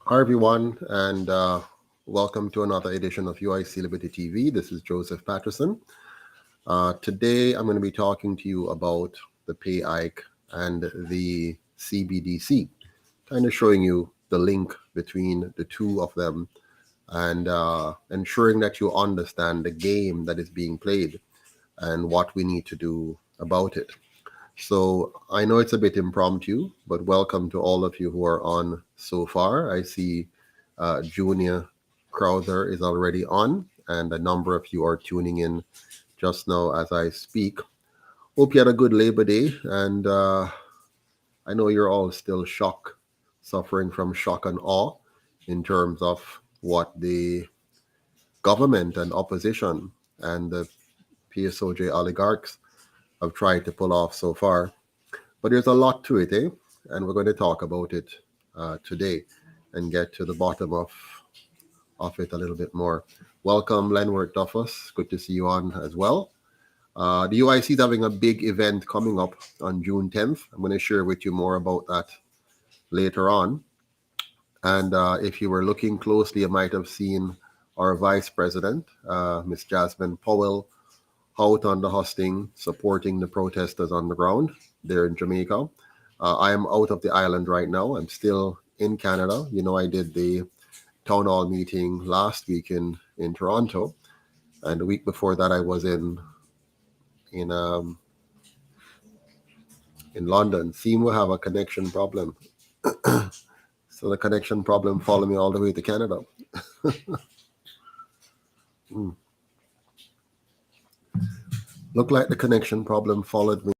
Hi, everyone, and welcome to another edition of UIC Liberty TV. This is Joseph Patterson. Today, I'm going to be talking to you about the pay hike and the CBDC, kind of showing you the link between the two of them and ensuring that you understand the game that is being played and what we need to do about it. So I know it's a bit impromptu, but welcome to all of you who are on so far. I see Junior Crowther is already on, and a number of you are tuning in just now as I speak. Hope you had a good Labor Day, and I know you're all still suffering from shock and awe in terms of what the government and opposition and the PSOJ oligarchs have tried to pull off so far. But there's a lot to it, eh? And we're going to talk about it today and get to the bottom of it a little bit more. Welcome, Lenward Duffus. Good to see you on as well. The UIC is having a big event coming up on June 10th. I'm going to share with you more about that later on. And if you were looking closely, you might have seen our Vice President, Miss Jasmine Powell, out on the hustings, supporting the protesters on the ground there in Jamaica. I am out of the island right now. I'm still in Canada. You know, I did the town hall meeting last week in Toronto, and the week before that I was in London. Seem to have a connection problem. So the connection problem followed me all the way to Canada. Looked like the connection problem followed me.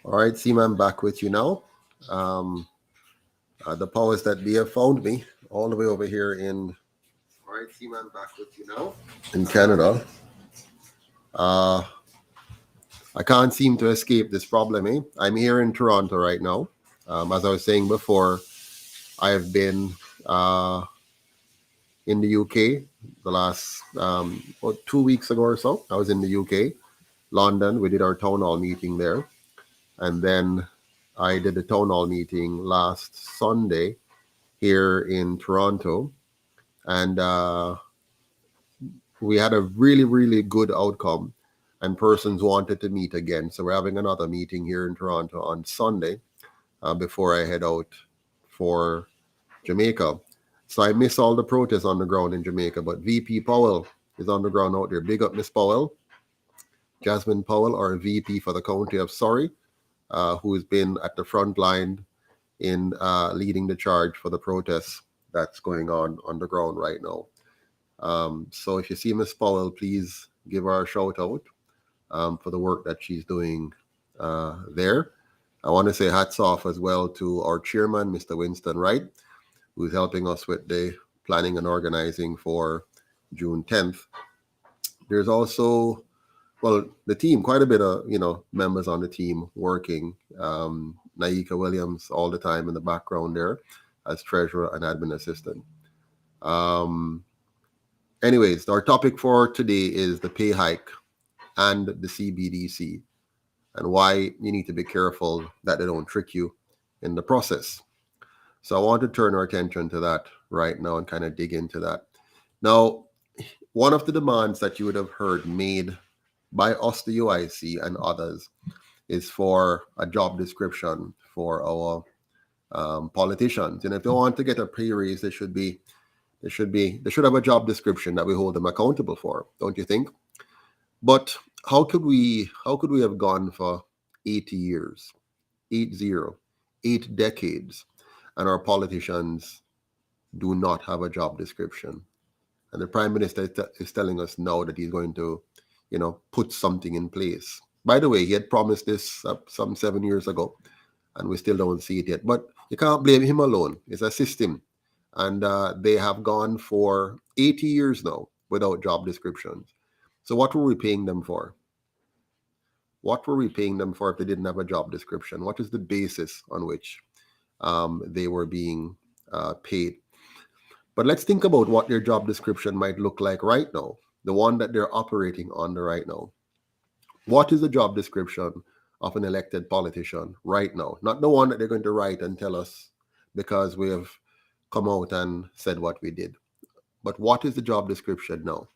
All right, Seema, I'm back with you now. The powers that be have found me all the way over here in. All right, Seema, I'm back with you now in Canada. I can't seem to escape this problem, eh? I'm here in Toronto right now. As I was saying before, I have been in the UK the last 2 weeks ago or so. I was in the UK, London. We did our town hall meeting there. And then I did the town hall meeting last Sunday here in Toronto. And we had a really, really good outcome, and persons wanted to meet again. So we're having another meeting here in Toronto on Sunday before I head out for Jamaica. So I miss all the protests on the ground in Jamaica, but VP Powell is on the ground out there. Big up Miss Powell, Jasmine Powell, our VP for the county of Surrey, who's been at the front line in leading the charge for the protests that's going on the ground right now. So if you see Miss Powell, please give her a shout out for the work that she's doing there. I want to say hats off as well to our chairman, Mr. Winston Wright, who's helping us with the planning and organizing for June 10th. There's also, well, the team, quite a bit of, members on the team working. Naika Williams all the time in the background there as treasurer and admin assistant. Anyways, our topic for today is the pay hike and the CBDC and why you need to be careful that they don't trick you in the process. So I want to turn our attention to that right now and kind of dig into that. Now, one of the demands that you would have heard made by us, the UIC, and others is for a job description for our politicians. And if they want to get a pay raise, they should have a job description that we hold them accountable for, don't you think? But how could we have gone for 80 years, 8 decades, and our politicians do not have a job description? And the Prime Minister is telling us now that he's going to, put something in place. By the way, he had promised this some 7 years ago, and we still don't see it yet. But you can't blame him alone. It's a system. And they have gone for 80 years now without job descriptions. So what were we paying them for? What were we paying them for if they didn't have a job description? What is the basis on which they were being paid? But let's think about what their job description might look like right now, the one that they're operating under right now. What is the job description of an elected politician right now? Not the one that they're going to write and tell us because we have come out and said what we did. But what is the job description now?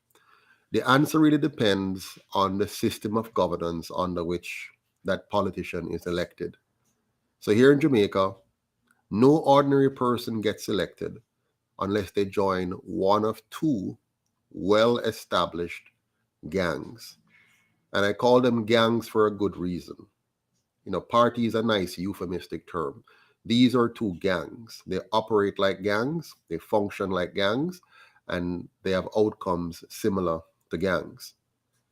The answer really depends on the system of governance under which that politician is elected. So here in Jamaica, no ordinary person gets elected unless they join one of two well-established gangs. And I call them gangs for a good reason. Party is a nice euphemistic term. These are two gangs. They operate like gangs, they function like gangs, and they have outcomes similar to gangs.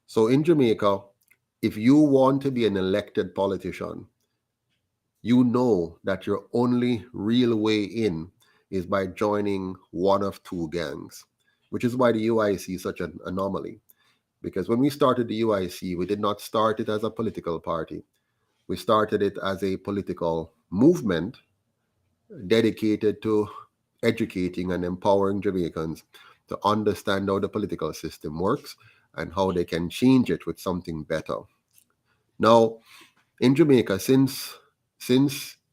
So in Jamaica, if you want to be an elected politician, you know that your only real way in is by joining one of two gangs, which is why the UIC is such an anomaly. Because when we started the UIC, we did not start it as a political party. We started it as a political movement dedicated to educating and empowering Jamaicans to understand how the political system works and how they can change it with something better. Now, in Jamaica, since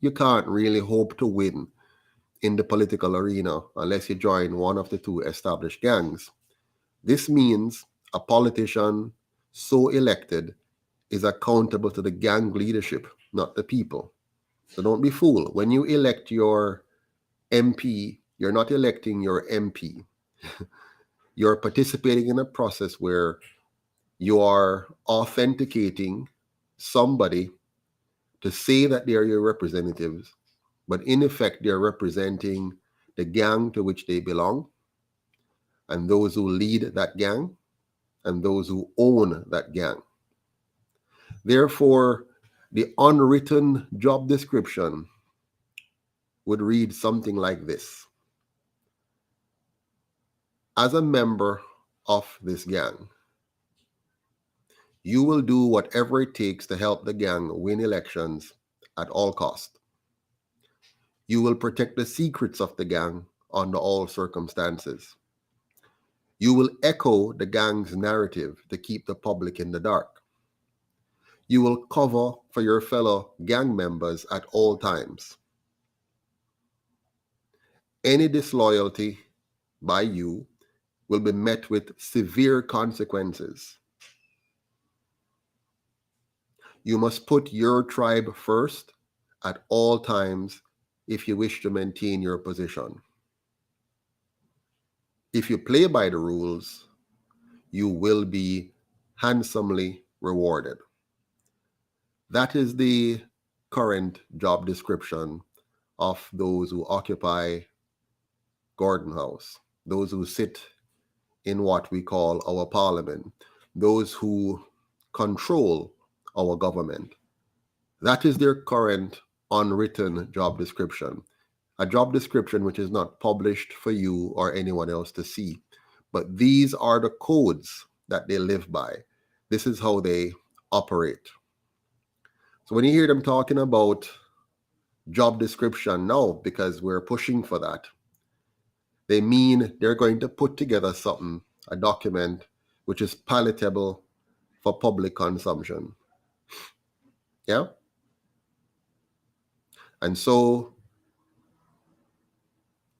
you can't really hope to win in the political arena unless you join one of the two established gangs, this means a politician so elected is accountable to the gang leadership, not the people. So don't be fooled. When you elect your MP, you're not electing your MP. You're participating in a process where you are authenticating somebody to say that they are your representatives, but in effect, they're representing the gang to which they belong, and those who lead that gang, and those who own that gang. Therefore, the unwritten job description would read something like this. As a member of this gang, you will do whatever it takes to help the gang win elections at all costs. You will protect the secrets of the gang under all circumstances. You will echo the gang's narrative to keep the public in the dark. You will cover for your fellow gang members at all times. Any disloyalty by you will be met with severe consequences. You must put your tribe first at all times if you wish to maintain your position. If you play by the rules, you will be handsomely rewarded. That is the current job description of those who occupy Gordon House, those who sit in what we call our parliament, those who control our government. That is their current unwritten job description, a job description which is not published for you or anyone else to see. But these are the codes that they live by. This is how they operate. So when you hear them talking about job description now, because we're pushing for that, they mean they're going to put together something, a document, which is palatable for public consumption. Yeah? And so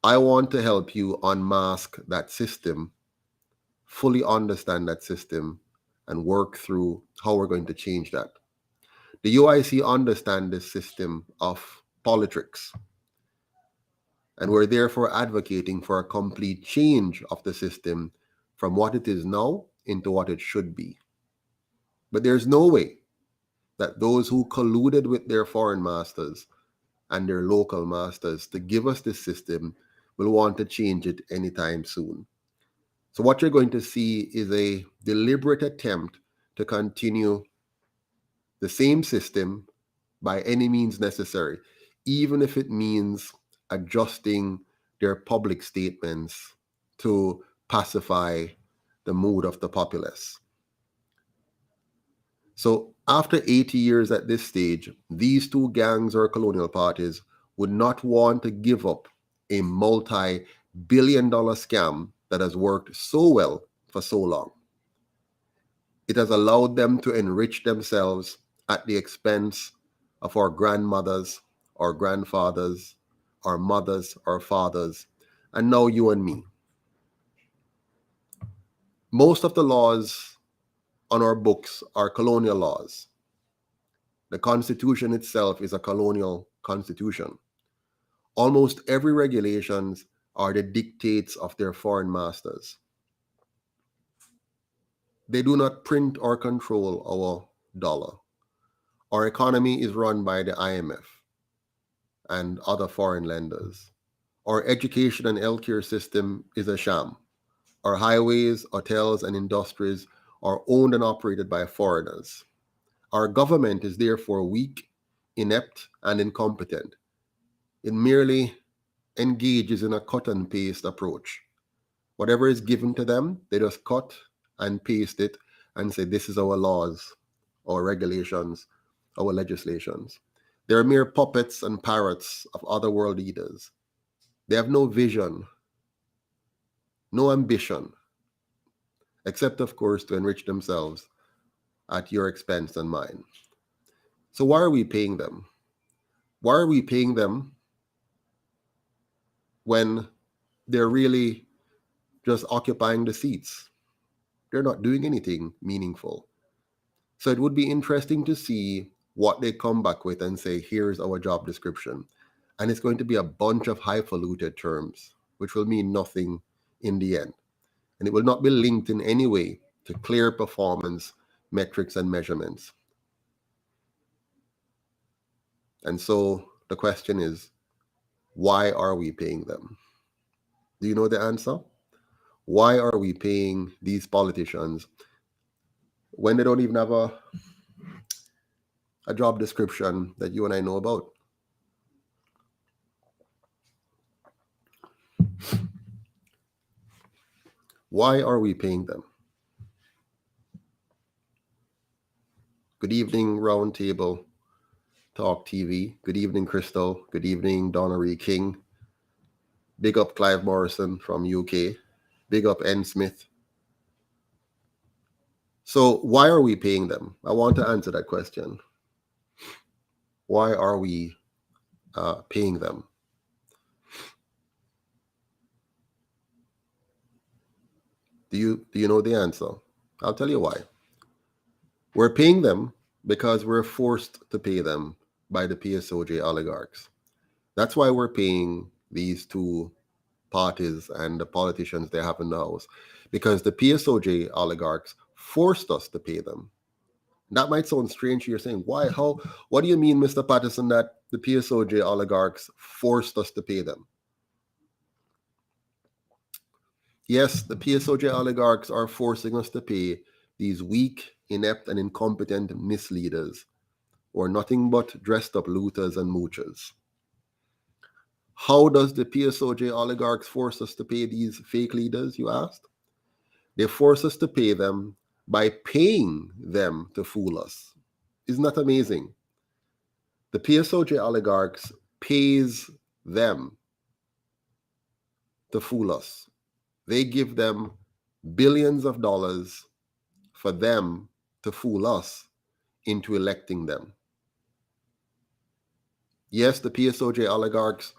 I want to help you unmask that system, fully understand that system, and work through how we're going to change that. The UIC understand this system of politics, and we're therefore advocating for a complete change of the system from what it is now into what it should be. But there's no way that those who colluded with their foreign masters and their local masters to give us this system will want to change it anytime soon. So what you're going to see is a deliberate attempt to continue the same system by any means necessary, even if it means adjusting their public statements to pacify the mood of the populace. So after 80 years at this stage, these two gangs or colonial parties would not want to give up a multi-billion-dollar scam that has worked so well for so long. It has allowed them to enrich themselves at the expense of our grandmothers, our grandfathers, our mothers, our fathers, and now you and me. Most of the laws on our books are colonial laws. The Constitution itself is a colonial constitution. Almost every regulations are the dictates of their foreign masters. They do not print or control our dollar. Our economy is run by the IMF and other foreign lenders. Our education and healthcare system is a sham. Our highways, hotels, and industries are owned and operated by foreigners. Our government is therefore weak, inept, and incompetent. It merely engages in a cut and paste approach. Whatever is given to them, they just cut and paste it and say, this is our laws, our regulations, our legislations. They're mere puppets and parrots of other world leaders. They have no vision, no ambition, except, of course, to enrich themselves at your expense and mine. So why are we paying them? Why are we paying them when they're really just occupying the seats? They're not doing anything meaningful. So it would be interesting to see what they come back with and say, here's our job description. And it's going to be a bunch of highfalutin terms, which will mean nothing in the end. And it will not be linked in any way to clear performance metrics and measurements. And so the question is, why are we paying them? Do you know the answer? Why are we paying these politicians when they don't even have a job description that you and I know about? Why are we paying them? Good evening, Roundtable Talk TV. Good evening, Crystal. Good evening, Donnery King. Big up Clive Morrison from UK. Big up N. Smith. So why are we paying them? I want to answer that question. Why are we paying them? Do you know the answer? I'll tell you why. We're paying them because we're forced to pay them by the PSOJ oligarchs. That's why we're paying these two parties and the politicians they have in the house, because the PSOJ oligarchs forced us to pay them. That might sound strange. You're saying, why? How? What do you mean, Mr. Patterson, that the PSOJ oligarchs forced us to pay them? Yes, the PSOJ oligarchs are forcing us to pay these weak, inept, and incompetent misleaders, or nothing but dressed up looters and moochers. How does the PSOJ oligarchs force us to pay these fake leaders, you asked? They force us to pay them by paying them to fool us. Isn't that amazing? The PSOJ oligarchs pays them to fool us. They give them billions of dollars for them to fool us into electing them. Yes, the PSOJ oligarchs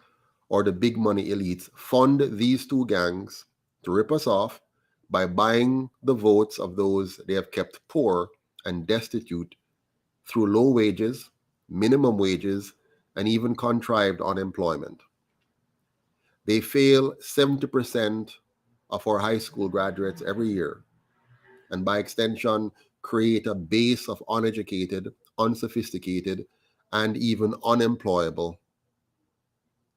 or the big money elites fund these two gangs to rip us off by buying the votes of those they have kept poor and destitute through low wages, minimum wages, and even contrived unemployment. They fail 70% of our high school graduates every year, and by extension, create a base of uneducated, unsophisticated, and even unemployable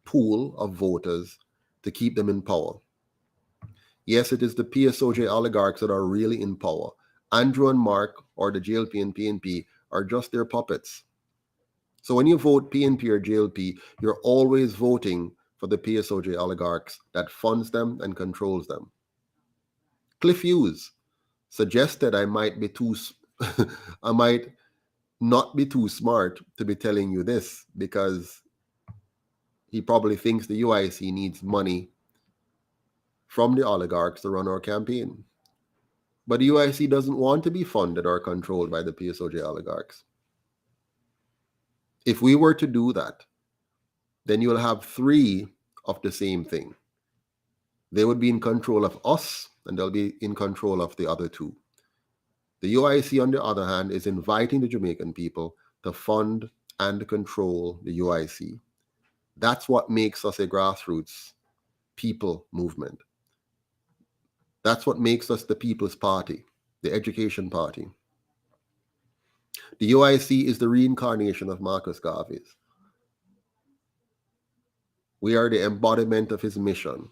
pool of voters to keep them in power. Yes, it is the PSOJ oligarchs that are really in power. Andrew and Mark, or the JLP and PNP, are just their puppets. So when you vote PNP or JLP, you're always voting for the PSOJ oligarchs that funds them and controls them. Cliff Hughes suggested I might be too, I might not be too smart to be telling you this, because he probably thinks the UIC needs money from the oligarchs to run our campaign. But the UIC doesn't want to be funded or controlled by the PSOJ oligarchs. If we were to do that, then you'll have three of the same thing. They would be in control of us, and they'll be in control of the other two. The UIC, on the other hand, is inviting the Jamaican people to fund and control the UIC. That's what makes us a grassroots people movement. That's what makes us the People's Party, the Education Party. The UIC is the reincarnation of Marcus Garvey's. We are the embodiment of his mission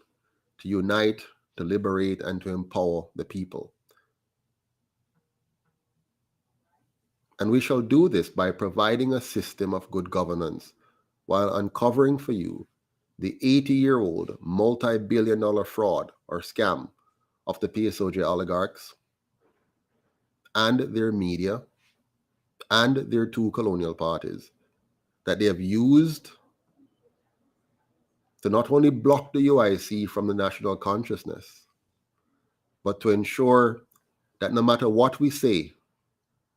to unite, to liberate, and to empower the people. And we shall do this by providing a system of good governance while uncovering for you the 80-year-old multi-billion-dollar fraud or scam of the PSOJ oligarchs and their media and their two colonial parties that they have used to not only block the UIC from the national consciousness, but to ensure that no matter what we say,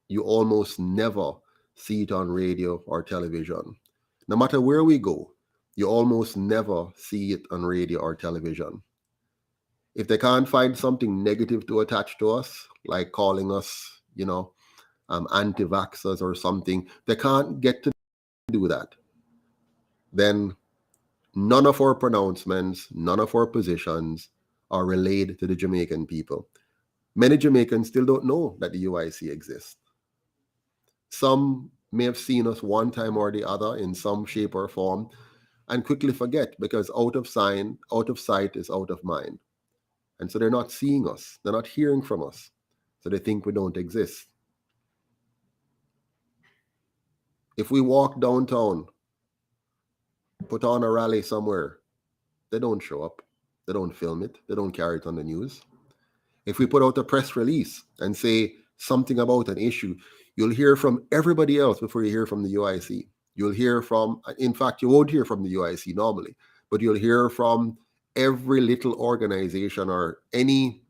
you almost never see it on radio or television. No matter where we go, you almost never see it on radio or television. If they can't find something negative to attach to us, like calling us, anti-vaxxers or something, they can't get to do that. Then none of our pronouncements, none of our positions are relayed to the Jamaican people. Many Jamaicans still don't know that the UIC exists. Some may have seen us one time or the other in some shape or form and quickly forget, because out of sight is out of mind. And so they're not seeing us. They're not hearing from us. So they think we don't exist. If we walk downtown, put on a rally somewhere, they don't show up. They don't film it. They don't carry it on the news. If we put out a press release and say something about an issue, you'll hear from everybody else before you hear from the UIC. You'll hear from, in fact, you won't hear from the UIC normally, but you'll hear from every little organization or any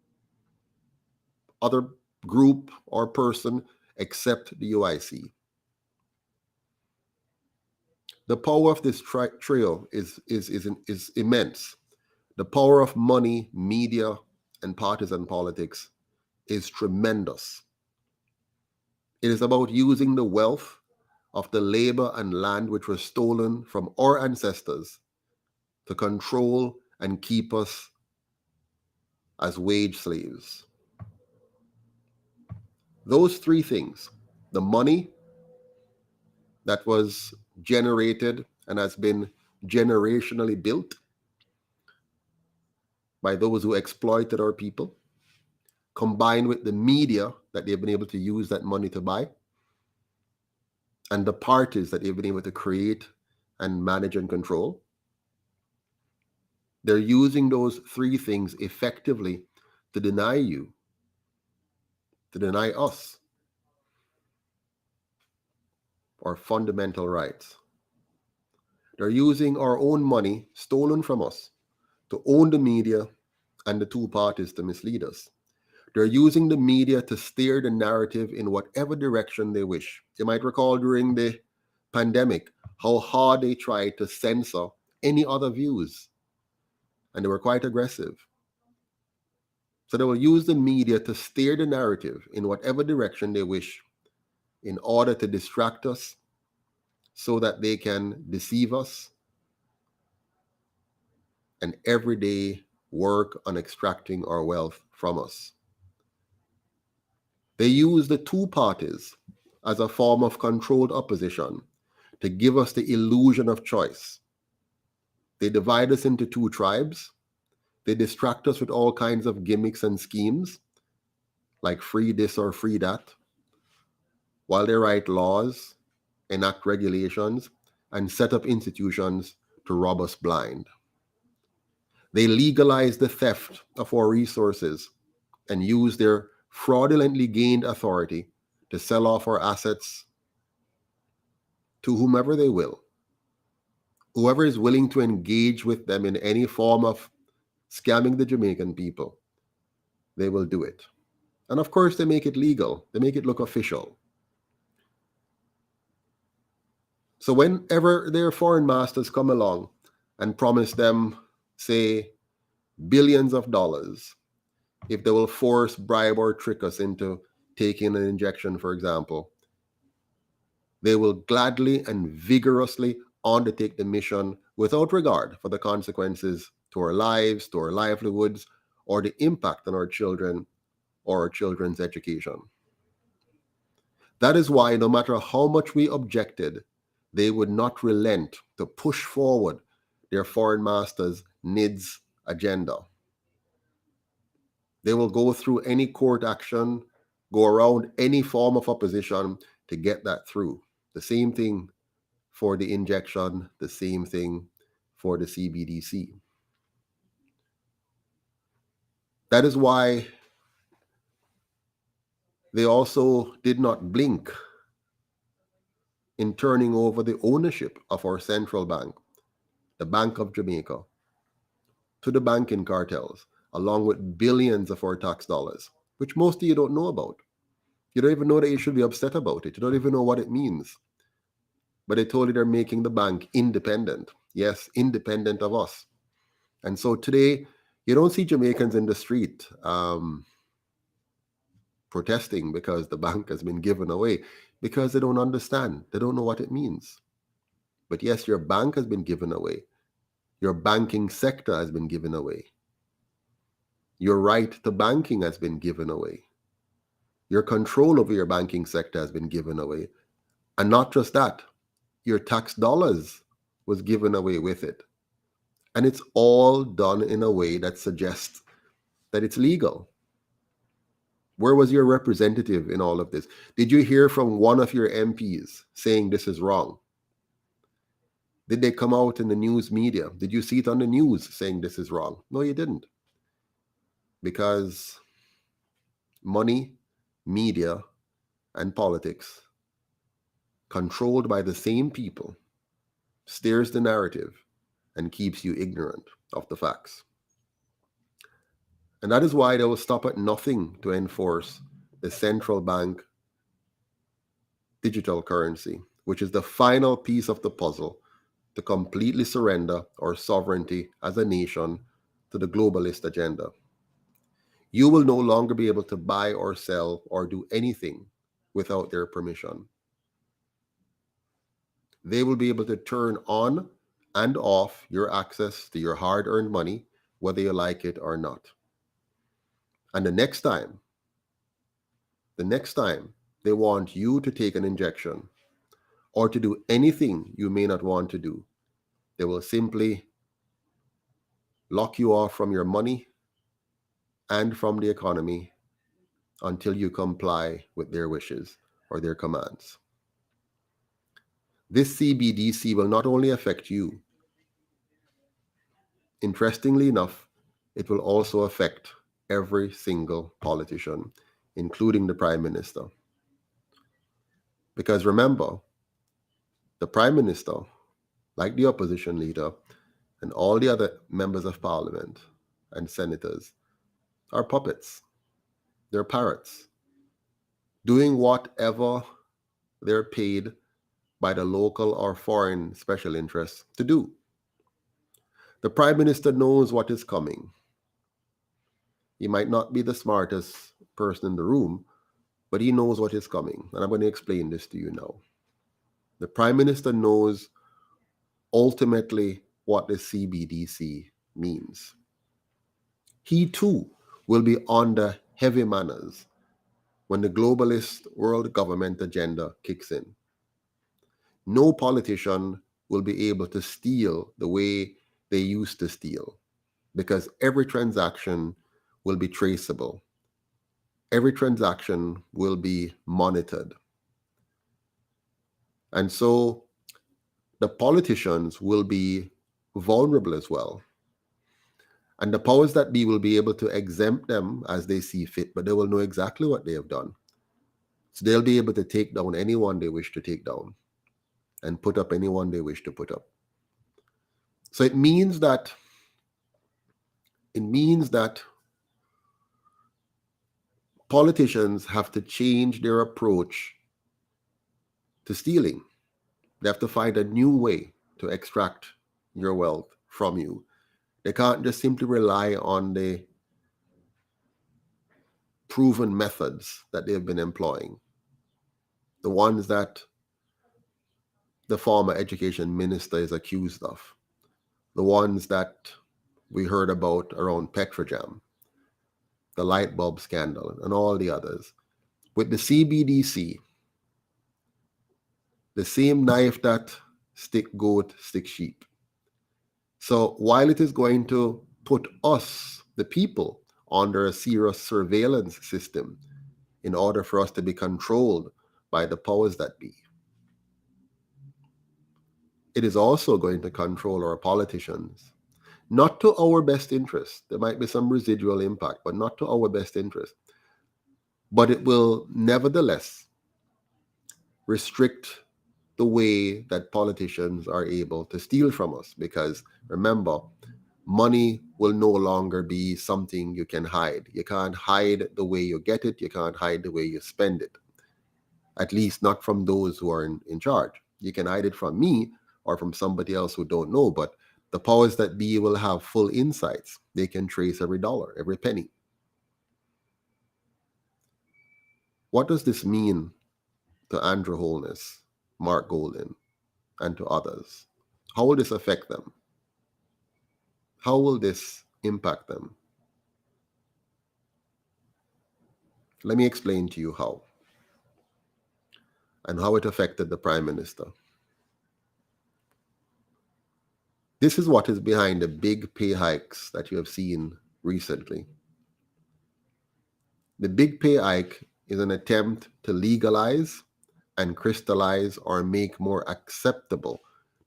other group or person except the UIC. The power of this trio is immense. The power of money, media, and partisan politics is tremendous. It is about using the wealth of the labor and land which was stolen from our ancestors to control and keep us as wage slaves. Those three things, The money that was generated and has been generationally built by those who exploited our people, combined with the media that they've been able to use that money to buy, and the parties that they've been able to create and manage and control. They're using those three things effectively to deny you, to deny us our fundamental rights. They're using our own money stolen from us to own the media and the two parties to mislead us. They're using the media to steer the narrative in whatever direction they wish. You might recall during the pandemic how hard they tried to censor any other views, and they were quite aggressive. So they will use the media to steer the narrative in whatever direction they wish in order to distract us so that they can deceive us and every day work on extracting our wealth from us. They use the two parties as a form of controlled opposition to give us the illusion of choice. They divide us into two tribes. They distract us with all kinds of gimmicks and schemes, like free this or free that, while they write laws, enact regulations, and set up institutions to rob us blind. They legalize the theft of our resources and use their fraudulently gained authority to sell off our assets to whomever they will. Whoever is willing to engage with them in any form of scamming the Jamaican people, they will do it. And of course, they make it legal. They make it look official. So whenever their foreign masters come along and promise them, say, billions of dollars, if they will force, bribe, or trick us into taking an injection, for example, they will gladly and vigorously undertake the mission without regard for the consequences to our lives, to our livelihoods, or the impact on our children or our children's education. That is why no matter how much we objected, they would not relent to push forward their foreign masters' NIDS agenda. They will go through any court action, go around any form of opposition to get that through. The same thing for the injection, the same thing for the CBDC. That is why they also did not blink in turning over the ownership of our central bank, the Bank of Jamaica, to the banking cartels, along with billions of our tax dollars, which most of you don't know about. You don't even know that you should be upset about it. You don't even know what it means. But they told you they're making the bank independent. Yes, independent of us. And so today, you don't see Jamaicans in the street protesting because the bank has been given away, because they don't understand. They don't know what it means. But yes, your bank has been given away. Your banking sector has been given away. Your right to banking has been given away. Your control over your banking sector has been given away. And not just that, your tax dollars was given away with it. And it's all done in a way that suggests that it's legal. Where was your representative in all of this? Did you hear from one of your MPs saying this is wrong? Did they come out in the news media? Did you see it on the news saying this is wrong? No, you didn't. Because money, media, and politics, controlled by the same people, steers the narrative and keeps you ignorant of the facts. And that is why they will stop at nothing to enforce the central bank digital currency, which is the final piece of the puzzle to completely surrender our sovereignty as a nation to the globalist agenda. You will no longer be able to buy or sell or do anything without their permission. They will be able to turn on and off your access to your hard-earned money, whether you like it or not. And the next time they want you to take an injection or to do anything you may not want to do. They will simply lock you off from your money and from the economy until you comply with their wishes or their commands. This CBDC will not only affect you, interestingly enough, it will also affect every single politician, including the Prime Minister. Because remember, the Prime Minister, like the opposition leader, and all the other members of Parliament and senators are puppets. They're parrots, doing whatever they're paid by the local or foreign special interests to do. The Prime Minister knows what is coming. He might not be the smartest person in the room, but he knows what is coming. And I'm going to explain this to you now. The Prime Minister knows ultimately what the CBDC means. He too will be under heavy manners when the globalist world government agenda kicks in. No politician will be able to steal the way they used to steal, because every transaction will be traceable. Every transaction will be monitored. And so the politicians will be vulnerable as well. And the powers that be will be able to exempt them as they see fit, but they will know exactly what they have done. So they'll be able to take down anyone they wish to take down and put up anyone they wish to put up. So it means that politicians have to change their approach to stealing. They have to find a new way to extract your wealth from you. They can't just simply rely on the proven methods that they've been employing, the ones that the former education minister is accused of, the ones that we heard about around Petrojam, the light bulb scandal, and all the others. With the CBDC, the same knife that stick goat, stick sheep. So while it is going to put us, the people, under a serious surveillance system in order for us to be controlled by the powers that be, it is also going to control our politicians, not to our best interest. There might be some residual impact, but not to our best interest. But it will nevertheless restrict the way that politicians are able to steal from us. Because remember, money will no longer be something you can hide. You can't hide the way you get it. You can't hide the way you spend it. At least not from those who are in charge. You can hide it from me or from somebody else who don't know, but the powers that be will have full insights. They can trace every dollar, every penny. What does this mean to Andrew Holness, Mark Golden, and to others? How will this affect them? How will this impact them? Let me explain to you how, and how it affected the Prime Minister. This is what is behind the big pay hikes that you have seen recently. The big pay hike is an attempt to legalize and crystallize or make more acceptable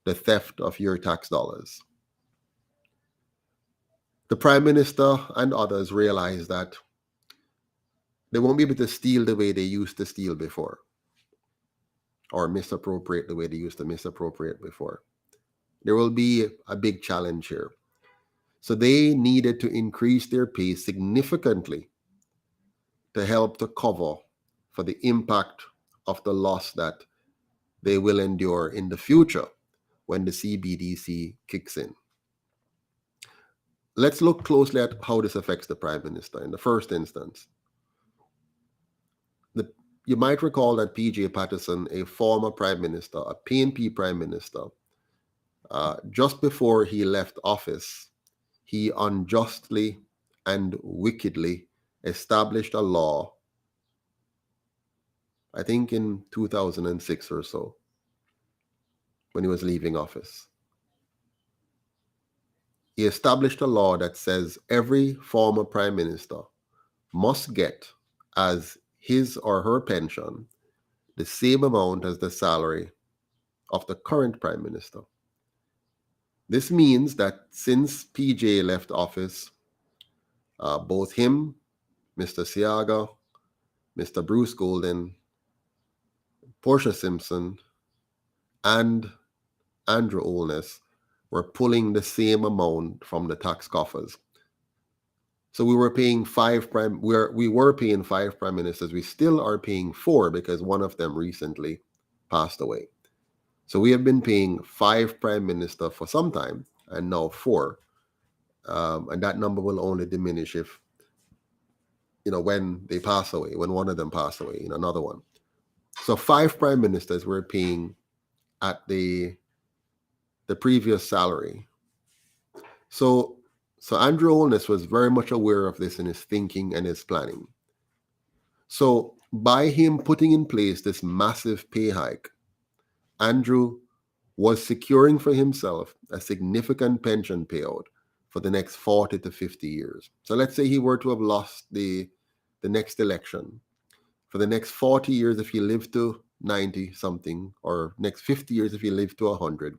the theft of your tax dollars. The Prime Minister and others realize that they won't be able to steal the way they used to steal before, or misappropriate the way they used to misappropriate before. There will be a big challenge here. So they needed to increase their pay significantly to help to cover for the impact of the loss that they will endure in the future when the CBDC kicks in. Let's look closely at how this affects the Prime Minister. In the first instance, you might recall that PJ Patterson, a former Prime Minister, a PNP Prime Minister, just before he left office, he unjustly and wickedly established a law I think in 2006 or so, when he was leaving office. He established a law that says every former prime minister must get as his or her pension the same amount as the salary of the current prime minister. This means that since PJ left office, both him, Mr. Siaga, Mr. Bruce Golden, Portia Simpson, and Andrew Olness were pulling the same amount from the tax coffers. So we were paying we were paying 5 prime ministers. We still are paying 4 because one of them recently passed away. So we have been paying 5 prime minister for some time, and now 4, and that number will only diminish if, when they pass away, when one of them pass away, another one. So 5 prime ministers were paying at the previous salary. So Andrew Holness was very much aware of this in his thinking and his planning. So by him putting in place this massive pay hike, Andrew was securing for himself a significant pension payout for the next 40 to 50 years. So let's say he were to have lost the next election. For the next 40 years, if he lived to 90 something, or next 50 years, if he lived to 100,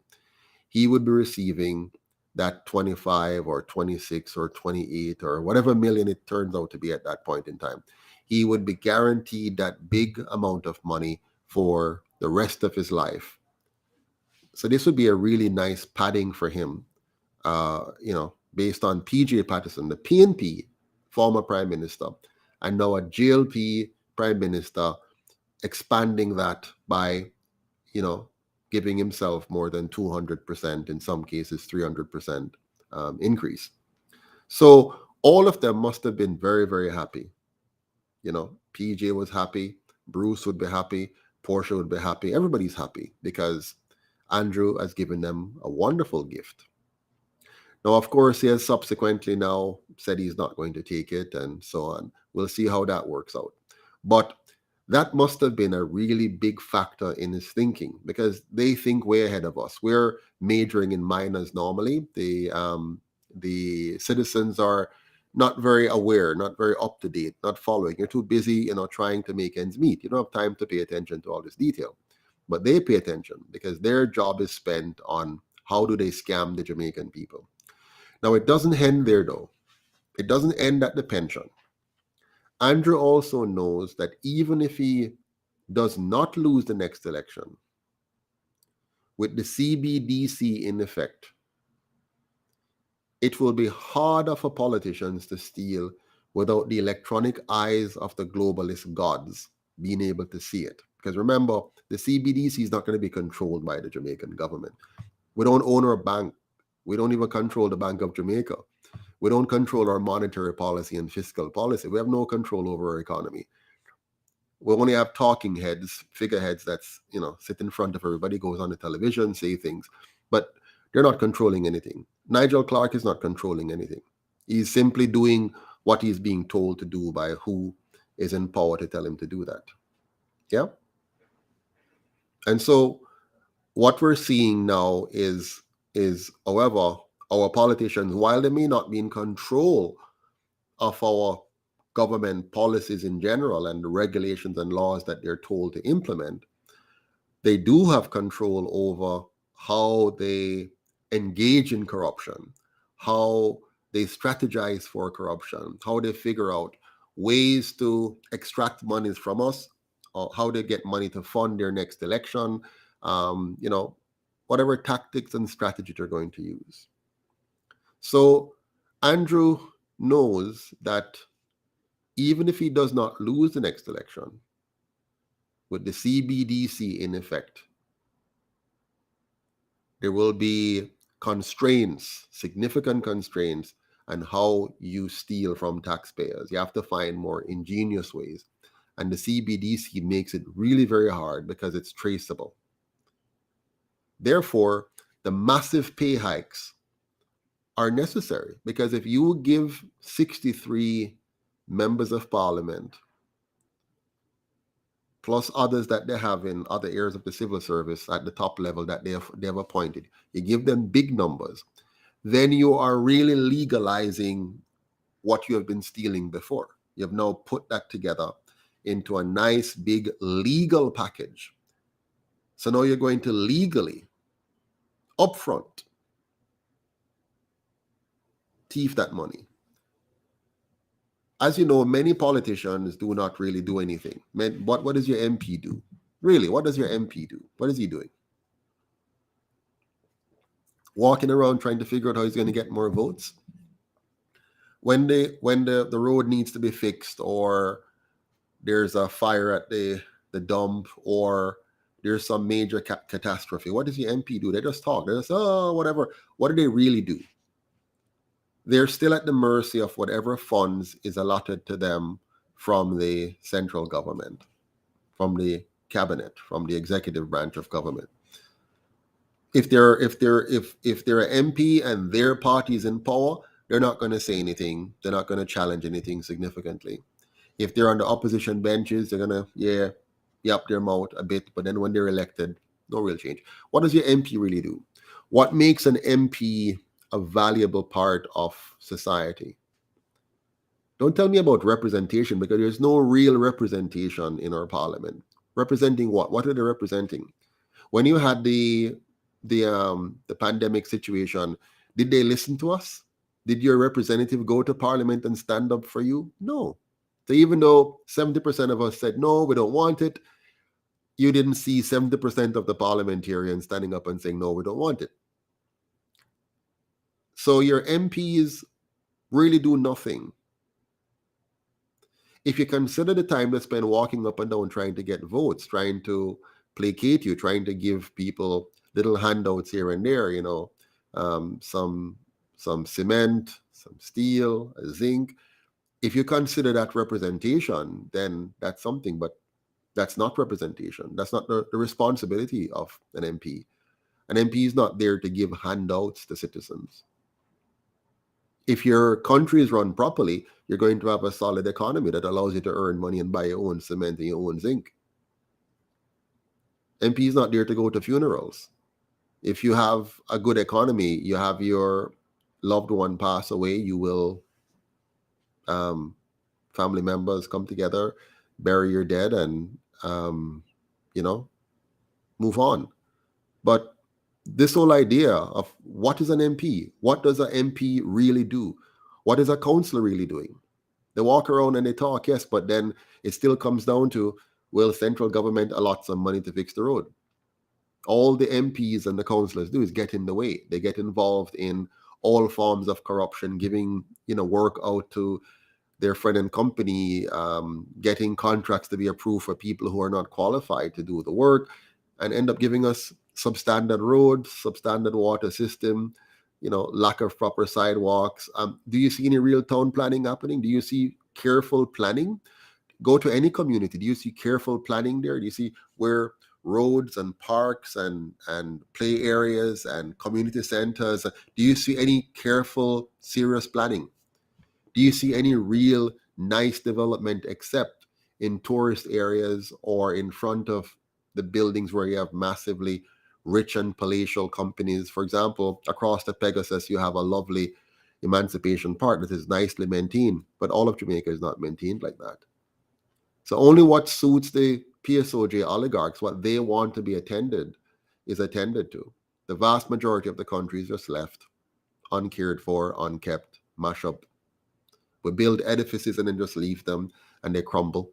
he would be receiving that 25 or 26 or 28 or whatever million it turns out to be at that point in time. He would be guaranteed that big amount of money for the rest of his life. So this would be a really nice padding for him, based on PJ Patterson, the PNP former prime minister, and now a JLP prime minister, expanding that by, giving himself more than 200%, in some cases 300% increase. So all of them must have been very, very happy. PJ was happy, Bruce would be happy, Portia would be happy, everybody's happy because Andrew has given them a wonderful gift. Now, of course, he has subsequently now said he's not going to take it and so on. We'll see how that works out. But that must have been a really big factor in his thinking because they think way ahead of us. We're majoring in minors normally. The citizens are not very aware, not very up to date, not following. You're too busy, trying to make ends meet. You don't have time to pay attention to all this detail. But they pay attention because their job is spent on how do they scam the Jamaican people. Now, it doesn't end there, though. It doesn't end at the pension. Andrew also knows that even if he does not lose the next election, with the CBDC in effect, it will be harder for politicians to steal without the electronic eyes of the globalist gods being able to see it. Because remember, the CBDC is not going to be controlled by the Jamaican government. We don't own our bank. We don't even control the Bank of Jamaica. We don't control our monetary policy and fiscal policy. We have no control over our economy. We only have talking heads, figureheads that's, sit in front of everybody, goes on the television, say things, but they're not controlling anything. Nigel Clark is not controlling anything. He's simply doing what he's being told to do by who is in power to tell him to do that. Yeah. And so what we're seeing now is, however, our politicians, while they may not be in control of our government policies in general and the regulations and laws that they're told to implement, they do have control over how they engage in corruption, how they strategize for corruption, how they figure out ways to extract monies from us, or how they get money to fund their next election, whatever tactics and strategy they're going to use. So Andrew knows that even if he does not lose the next election, with the CBDC in effect, there will be constraints, significant constraints on how you steal from taxpayers. You have to find more ingenious ways. And the CBDC makes it really very hard because it's traceable. Therefore, the massive pay hikes are necessary because if you give 63 members of parliament plus others that they have in other areas of the civil service at the top level that they have appointed, you give them big numbers, then you are really legalizing what you have been stealing before. You have now put that together into a nice big legal package. So now you're going to legally, upfront, thief that money. As you know, many politicians do not really do anything. What does your MP do? Really, what does your MP do? What is he doing? Walking around trying to figure out how he's going to get more votes? When the road needs to be fixed, or there's a fire at the dump, or there's some major catastrophe, what does the MP do? They just talk. They just, oh, whatever. What do they really do? They're still at the mercy of whatever funds is allotted to them from the central government, from the cabinet, from the executive branch of government. If they're an MP and their party is in power, they're not going to say anything. They're not going to challenge anything significantly. If they're on the opposition benches, they're going to, yap their mouth a bit. But then when they're elected, no real change. What does your MP really do? What makes an MP a valuable part of society? Don't tell me about representation, because there's no real representation in our parliament. Representing what? What are they representing? When you had the pandemic situation, did they listen to us? Did your representative go to parliament and stand up for you? No. So even though 70% of us said, no, we don't want it, you didn't see 70% of the parliamentarians standing up and saying, no, we don't want it. So your MPs really do nothing. If you consider the time they spend walking up and down trying to get votes, trying to placate you, trying to give people little handouts here and there, some cement, some steel, zinc. If you consider that representation, then that's something, but that's not representation. That's not the responsibility of an MP. An MP is not there to give handouts to citizens. If your country is run properly, you're going to have a solid economy that allows you to earn money and buy your own cement and your own zinc. MP is not there to go to funerals. If you have a good economy, you have your loved one pass away, you will, family members come together, bury your dead, and, move on. But this whole idea of what is an MP? What does an MP really do? What is a councillor really doing? They walk around and they talk, yes, but then it still comes down to, will central government allot some money to fix the road? All the MPs and the councillors do is get in the way. They get involved in all forms of corruption, giving work out to their friend and company, getting contracts to be approved for people who are not qualified to do the work, and end up giving us substandard roads, substandard water system, lack of proper sidewalks. Do you see any real town planning happening? Do you see careful planning? Go to any community. Do you see careful planning there? Do you see where roads and parks and play areas and community centers? Do you see any careful, serious planning? Do you see any real nice development except in tourist areas or in front of the buildings where you have massively rich and palatial companies? For example, across the Pegasus, you have a lovely Emancipation Park that is nicely maintained, but all of Jamaica is not maintained like that. So only what suits the PSOJ oligarchs, what they want to be attended, is attended to. The vast majority of the country is just left uncared for, unkept, mash up. We build edifices and then just leave them and they crumble.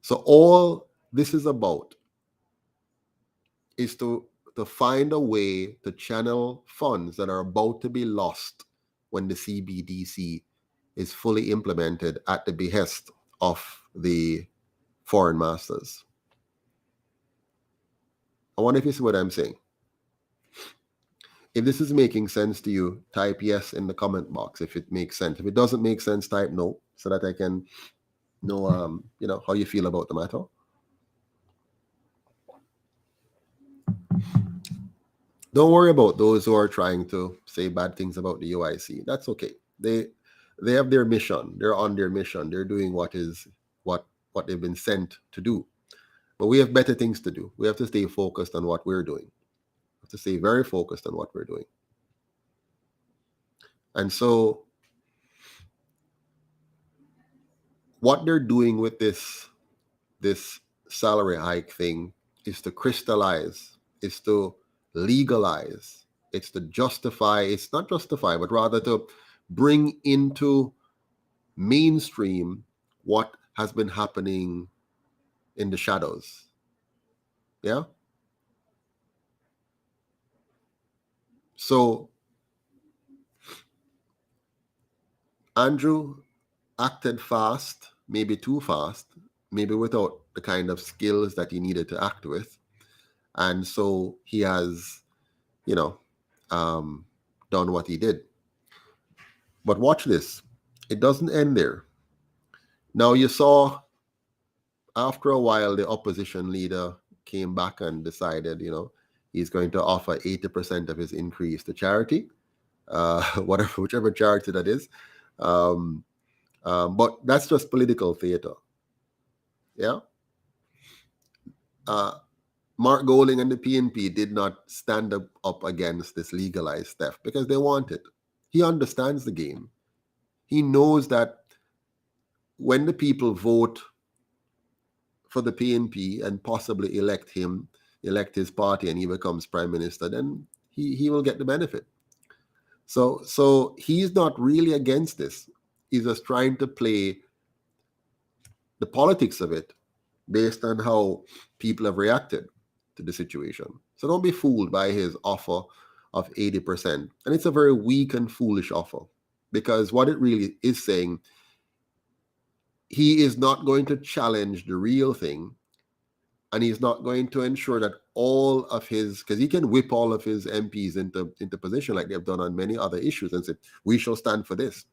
So all this is about is to find a way to channel funds that are about to be lost when the CBDC is fully implemented at the behest of the foreign masters. I wonder if you see what I'm saying. If this is making sense to you, type yes in the comment box if it makes sense. If it doesn't make sense, type no, so that I can know how you feel about the matter. Don't worry about those who are trying to say bad things about the UIC. That's okay. They have their mission. They're on their mission. They're doing what what they've been sent to do. But we have better things to do. We have to stay focused on what we're doing. We have to stay very focused on what we're doing. And so what they're doing with this salary hike thing is to crystallize, is to legalize, it's to justify, it's not justify, but rather to bring into mainstream what has been happening in the shadows. Yeah. So Andrew acted fast, maybe too fast, maybe without the kind of skills that he needed to act with. And so he has, done what he did. But watch this. It doesn't end there. Now, you saw after a while, the opposition leader came back and decided, he's going to offer 80% of his increase to charity, whichever charity that is. But that's just political theater. Yeah. Mark Golding and the PNP did not stand up against this legalized theft because they want it. He understands the game. He knows that when the people vote for the PNP and possibly elect his party, and he becomes prime minister, then he will get the benefit. So he's not really against this. He's just trying to play the politics of it based on how people have reacted to the situation. So don't be fooled by his offer of 80%. And it's a very weak and foolish offer, because what it really is saying, he is not going to challenge the real thing, and he's not going to ensure that all of his, because he can whip all of his MPs into position like they've done on many other issues and said, we shall stand for this.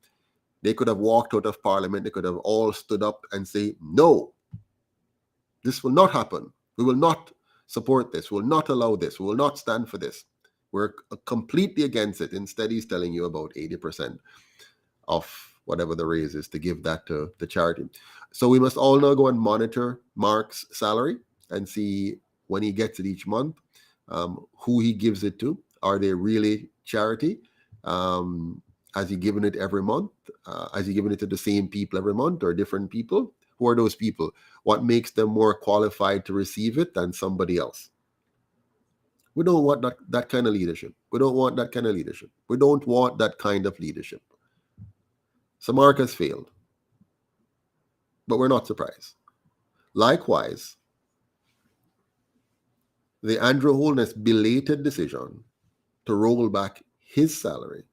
They could have walked out of parliament. They could have all stood up and say, no, this will not happen. We will not support this. We will not allow this. We will not stand for this. We're completely against it. Instead, he's telling you about 80% of whatever the raise is to give that to the charity. So we must all now go and monitor Mark's salary and see when he gets it each month, who he gives it to. Are they really charity? Has he given it every month? Has he given it to the same people every month or different people? Who are those people? What makes them more qualified to receive it than somebody else? We don't want that kind of leadership. We don't want that kind of leadership. We don't want that kind of leadership. So Mark has failed. But we're not surprised. Likewise, the Andrew Holness belated decision to roll back his salary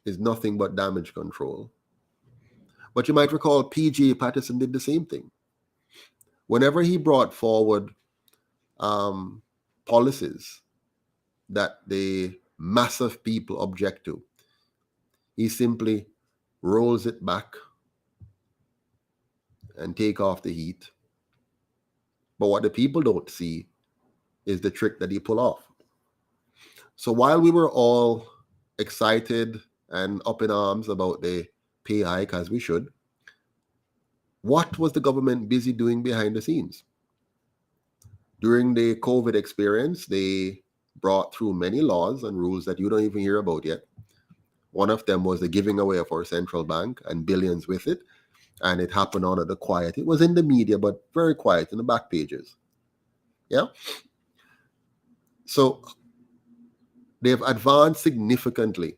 is nothing but damage control. But you might recall P.J. Patterson did the same thing. Whenever he brought forward policies that the massive people object to, he simply rolls it back and take off the heat. But what the people don't see is the trick that he pulled off. So while we were all excited and up in arms about the pay hike, as we should, what was the government busy doing behind the scenes? During the COVID experience, they brought through many laws and rules that you don't even hear about yet. One of them was the giving away of our central bank and billions with it. And it happened on the quiet. It was in the media, but very quiet in the back pages. Yeah. So they've advanced significantly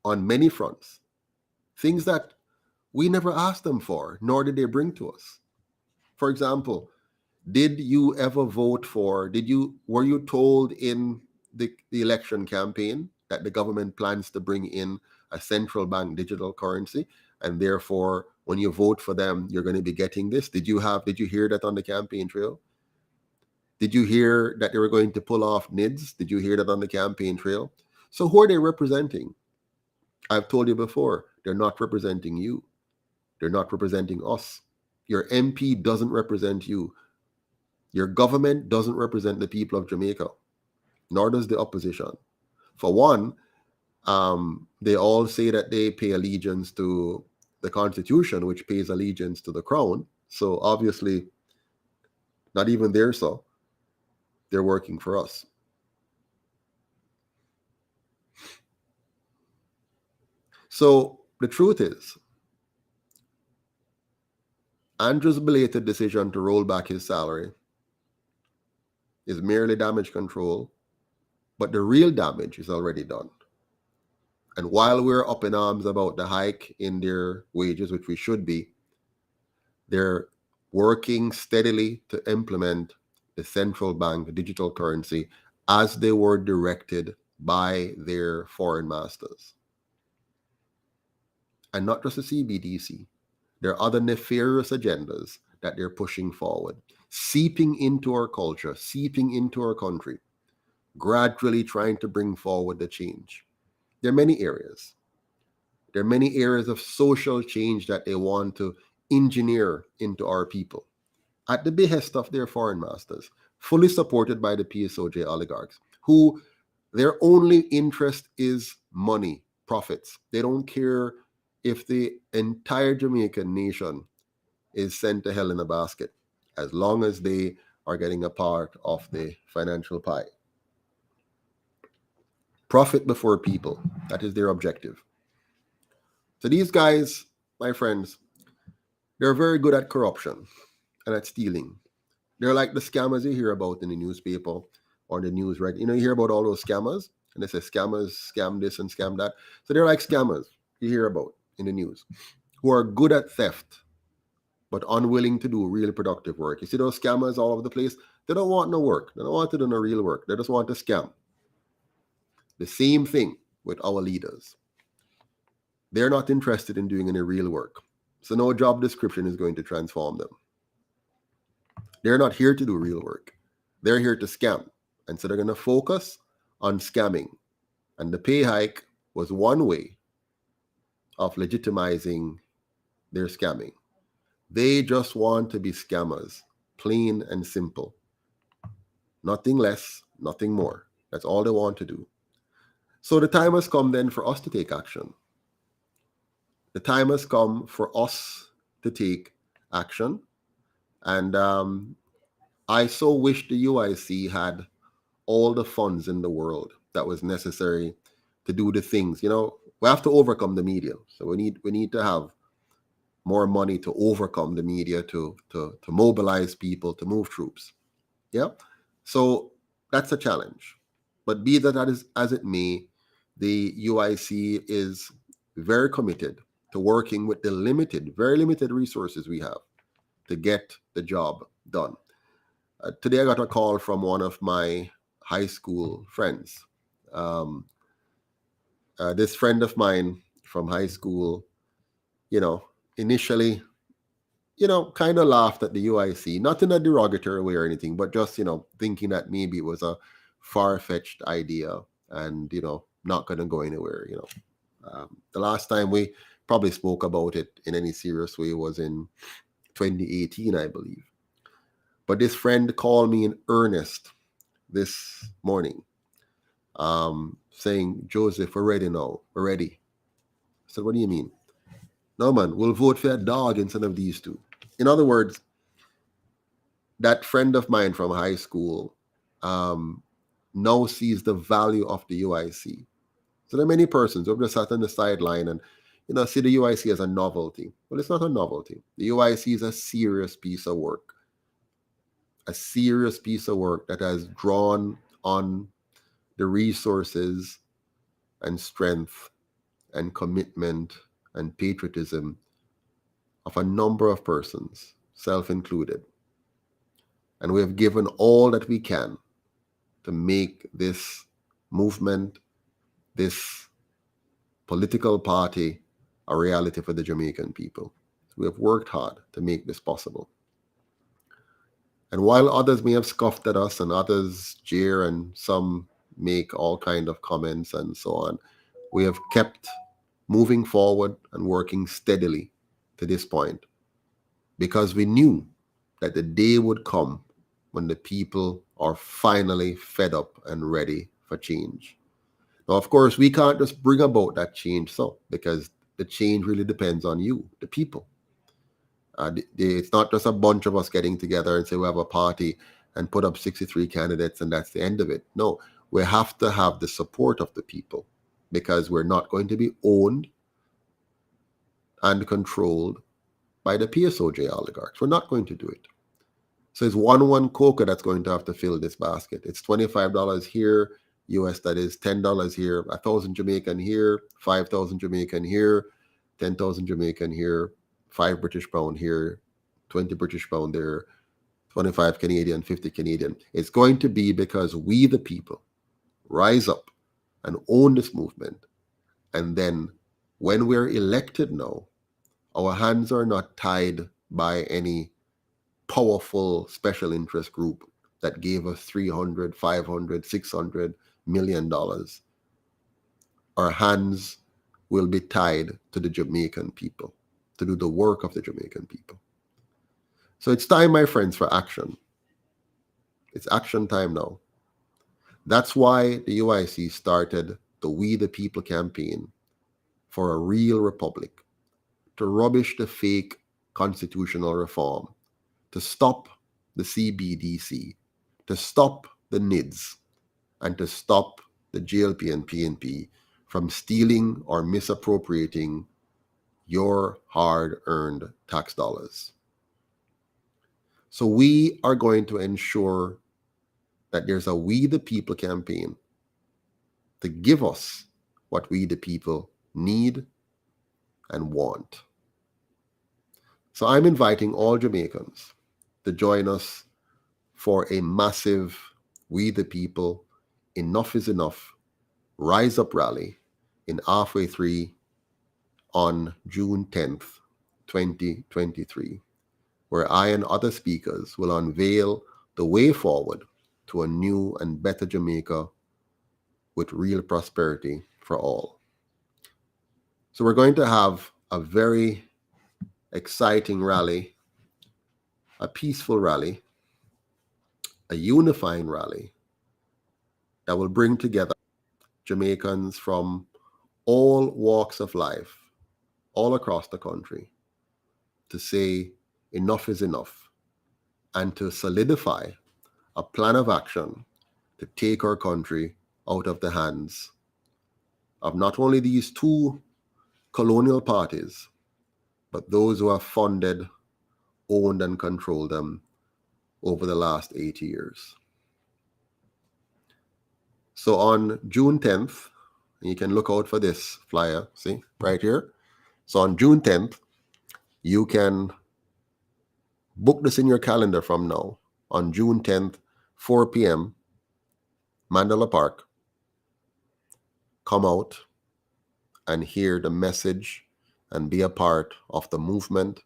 on many fronts. Things that we never asked them for, nor did they bring to us. For example, did you ever vote for, were you told in the election campaign that the government plans to bring in a central bank digital currency, and therefore when you vote for them, you're going to be getting this? Did you hear that on the campaign trail? Did you hear that they were going to pull off NIDS? Did you hear that on the campaign trail? So who are they representing? I've told you before, they're not representing you. They're not representing us. Your MP doesn't represent you. Your government doesn't represent the people of Jamaica, nor does the opposition. For one, they all say that they pay allegiance to the Constitution, which pays allegiance to the Crown. So obviously, not even there, so they're working for us. So the truth is, Andrew's belated decision to roll back his salary is merely damage control, but the real damage is already done. And while we're up in arms about the hike in their wages, which we should be, they're working steadily to implement the central bank digital currency as they were directed by their foreign masters. And not just the CBDC. There are other nefarious agendas that they're pushing forward, seeping into our culture, seeping into our country, gradually trying to bring forward the change. There are many areas. There are many areas of social change that they want to engineer into our people at the behest of their foreign masters, fully supported by the PSOJ oligarchs, who their only interest is money, profits. They don't care if the entire Jamaican nation is sent to hell in a basket, as long as they are getting a part of the financial pie. Profit before people. That is their objective. So these guys, my friends, they're very good at corruption and at stealing. They're like the scammers you hear about in the newspaper or the news, right? You know, you hear about all those scammers, and they say scammers scam this and scam that. So they're like scammers you hear about in the news, who are good at theft, but unwilling to do really productive work. You see those scammers all over the place? They don't want no work. They don't want to do no real work. They just want to scam. The same thing with our leaders. They're not interested in doing any real work. So no job description is going to transform them. They're not here to do real work. They're here to scam. And so they're going to focus on scamming. And the pay hike was one way of legitimizing their scamming. They just want to be scammers, plain and simple. Nothing less, nothing more. That's all they want to do. So the time has come then for us to take action. The time has come for us to take action. And I so wish the UIC had all the funds in the world that was necessary to do the things. You know, we have to overcome the media. So we need to have more money to overcome the media, to mobilize people, to move troops. Yeah. So that's a challenge. But be that as it may, the UIC is very committed to working with the very limited resources we have to get the job done. Today I got a call from one of my high school friends. This friend of mine from high school, initially, kind of laughed at the UIC, not in a derogatory way or anything, but just, thinking that maybe it was a far-fetched idea and, not going to go anywhere, The last time we probably spoke about it in any serious way was in 2018, I believe. But this friend called me in earnest this morning, saying, Joseph, we're ready now. We're ready. I said, what do you mean? No, man, we'll vote for a dog instead of these two. In other words, that friend of mine from high school now sees the value of the UIC. So there are many persons who have just sat on the sideline and, see the UIC as a novelty. Well, it's not a novelty. The UIC is a serious piece of work. A serious piece of work that has drawn on the resources and strength and commitment and patriotism of a number of persons, self included. And we have given all that we can to make this movement, this political party, a reality for the Jamaican people. So we have worked hard to make this possible. And while others may have scoffed at us and others jeer and some make all kinds of comments and so on, we have kept moving forward and working steadily to this point because we knew that the day would come when the people are finally fed up and ready for change. Now, of course, we can't just bring about that change because the change really depends on you, the people. It's not just a bunch of us getting together and say we have a party and put up 63 candidates and that's the end of it. No, we have to have the support of the people, because we're not going to be owned and controlled by the PSOJ oligarchs. We're not going to do it. So it's one coca that's going to have to fill this basket. It's $25 here, US, that is $10 here, 1,000 Jamaican here, 5,000 Jamaican here, 10,000 Jamaican here, 5 British pound here, 20 British pound there, 25 Canadian, 50 Canadian. It's going to be because we, the people, rise up and own this movement. And then when we're elected now, our hands are not tied by any powerful special interest group that gave us $300, $500, $600 million. Our hands will be tied to the Jamaican people, to do the work of the Jamaican people. So it's time, my friends, for action. It's action time now. That's why the UIC started the We the People campaign for a real republic, to rubbish the fake constitutional reform, to stop the CBDC, to stop the NIDS, and to stop the JLP and PNP from stealing or misappropriating your hard-earned tax dollars. So we are going to ensure that there's a We the People campaign to give us what we the people need and want. So I'm inviting all Jamaicans to join us for a massive We the People Enough is Enough Rise Up rally in Halfway 3 on June 10th, 2023, where I and other speakers will unveil the way forward to a new and better Jamaica with real prosperity for all. So we're going to have a very exciting rally, a peaceful rally, a unifying rally that will bring together Jamaicans from all walks of life, all across the country, to say enough is enough, and to solidify a plan of action to take our country out of the hands of not only these two colonial parties, but those who have funded, owned, and controlled them over the last 80 years. So on June 10th, and you can look out for this flyer, see, right here. So on June 10th, you can book this in your calendar from now. On June 10th, 4 p.m., Mandela Park. Come out and hear the message and be a part of the movement,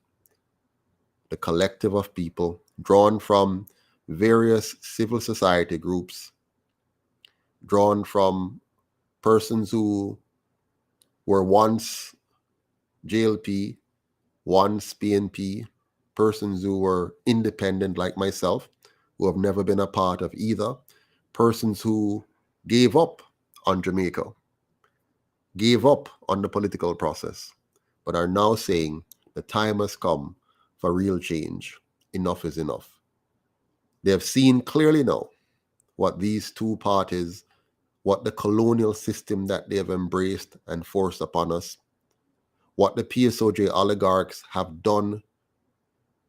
the collective of people drawn from various civil society groups, drawn from persons who were once JLP, once PNP, persons who were independent like myself, who have never been a part of either, persons who gave up on Jamaica, gave up on the political process, but are now saying the time has come for real change. Enough is enough. They have seen clearly now what these two parties, what the colonial system that they have embraced and forced upon us, what the PSOJ oligarchs have done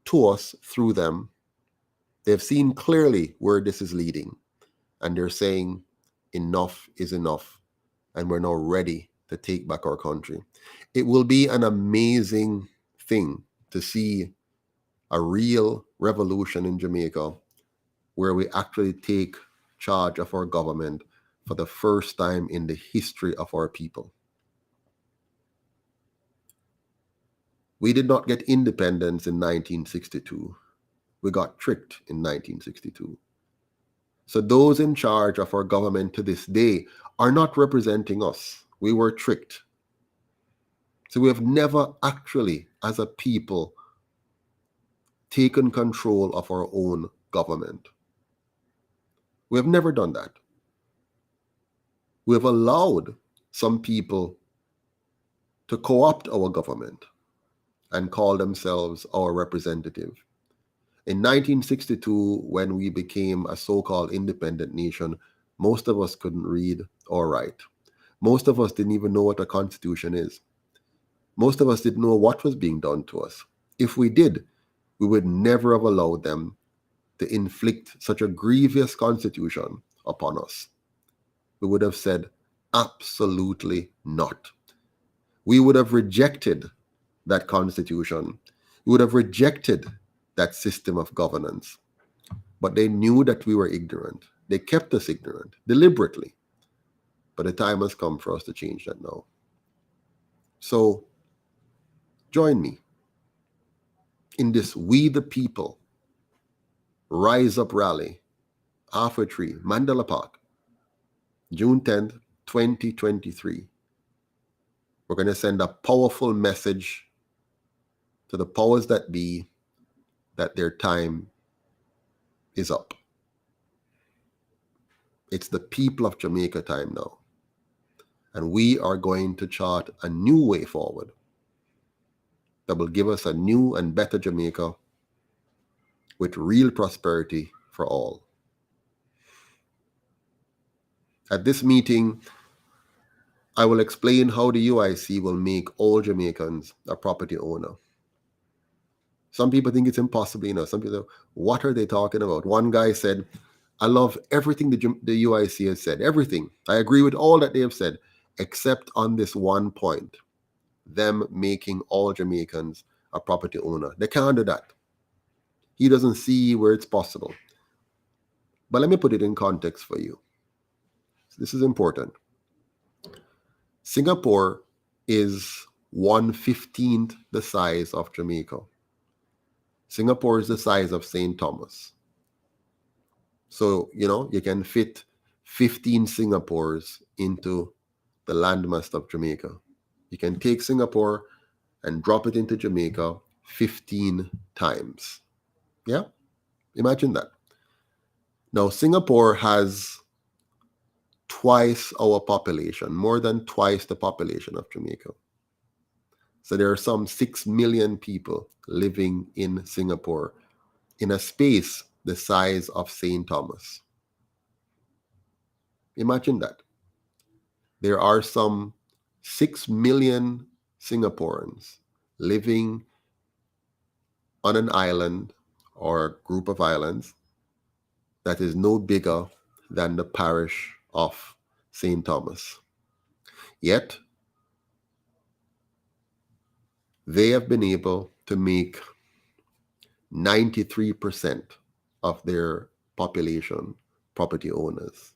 to us through them. They've seen clearly where this is leading, and they're saying enough is enough, and we're now ready to take back our country. It will be an amazing thing to see a real revolution in Jamaica where we actually take charge of our government for the first time in the history of our people. We did not get independence in 1962. We got tricked in 1962. So those in charge of our government to this day are not representing us. We were tricked. So we have never actually, as a people, taken control of our own government. We have never done that. We have allowed some people to co-opt our government. and call themselves our representative. In 1962, when we became a so-called independent nation, most of us couldn't read or write. Most of us didn't even know what a constitution is. Most of us didn't know what was being done to us. If we did, we would never have allowed them to inflict such a grievous constitution upon us. We would have said, absolutely not. We would have rejected that constitution. We would have rejected that system of governance. But they knew that we were ignorant. They kept us ignorant deliberately. But the time has come for us to change that now. So join me in this We the People Rise Up rally, Halfway Tree, Mandela Park, June 10th, 2023. We're going to send a powerful message to the powers that be that their time is up. It's the people of Jamaica time now. And we are going to chart a new way forward that will give us a new and better Jamaica with real prosperity for all. At this meeting, I will explain how the UIC will make all Jamaicans a property owner. Some people think it's impossible, Some people, what are they talking about? One guy said, I love everything the UIC has said, everything. I agree with all that they have said, except on this one point, them making all Jamaicans a property owner. They can't do that. He doesn't see where it's possible. But let me put it in context for you. This is important. Singapore is 1/15 the size of Jamaica. Singapore is the size of St. Thomas. So, you can fit 15 Singapores into the landmass of Jamaica. You can take Singapore and drop it into Jamaica 15 times. Yeah? Imagine that. Now, Singapore has twice our population, more than twice the population of Jamaica. So there are some 6 million people living in Singapore in a space the size of St. Thomas. Imagine that. There are some 6 million Singaporeans living on an island or a group of islands that is no bigger than the parish of St. Thomas. Yet, they have been able to make 93% of their population property owners.